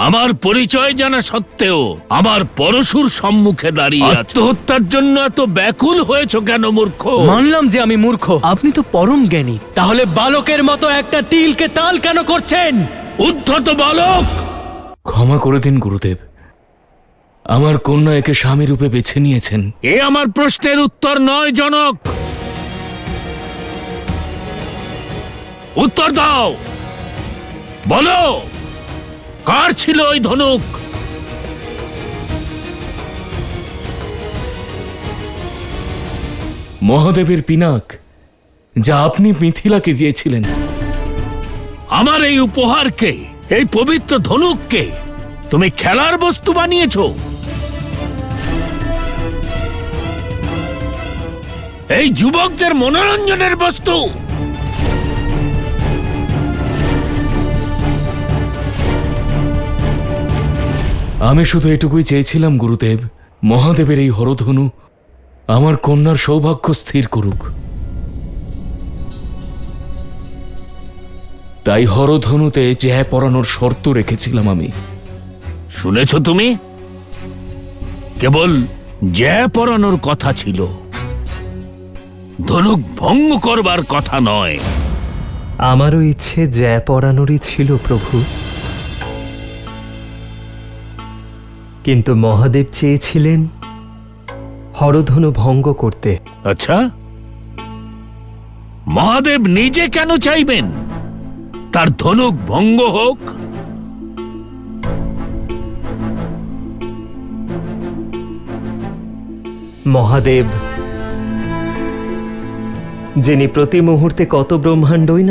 আমার পরিচয় জানা সত্ত্বেও আমার পরশুর সম্মুখে দাঁড়িয়ে আত্মহত্যার জন্য এত ব্যাকুল হয়েছ কেন মূর্খ? মানলাম যে আমি মূর্খ, আপনি তো পরম জ্ঞানী, তাহলে বালকের মতো একটা তিলকে তাল কেন করছেন? উদ্ধত বালক! ক্ষমা করে দিন গুরুদেব, আমার কন্যা একে স্বামী রূপে বেছে নিয়েছেন। এ আমার প্রশ্নের উত্তর নয় জনক। উত্তর দাও, বলো কার ছিল ওই ধনুক? মহাদেবের পিনাক, যা আপনি মিথিলাকে দিয়েছিলেন। আমার এই উপহারকে, এই পবিত্র ধনুককে তুমি খেলার বস্তু বানিয়েছো? এই যুবকদের মনোরঞ্জনের বস্তু? আমি শুধু এটুকুই চেয়েছিলাম গুরুদেব, মহাদেবের এই হরধনু আমার কন্যার সৌভাগ্য স্থির করুক। তাই হরধনুতে জ্যা পরানোর শর্ত রেখেছিলাম আমি। শুনেছ তুমি? কেবল জ্যা পরানোর কথা ছিল, ধনুক ভঙ্গ করবার কথা নয়। আমারও ইচ্ছে জ্যা পরানোরই ছিল প্রভু, কিন্তু মহাদেব চেয়েছিলেন হরধনু ভঙ্গ করতে। আচ্ছা, মহাদেব নিজে কেন চাইবেন তার ধনুক ভঙ্গ হোক? মহাদেব, যিনি প্রতি মুহূর্তে কত ব্রহ্মাণ্ডই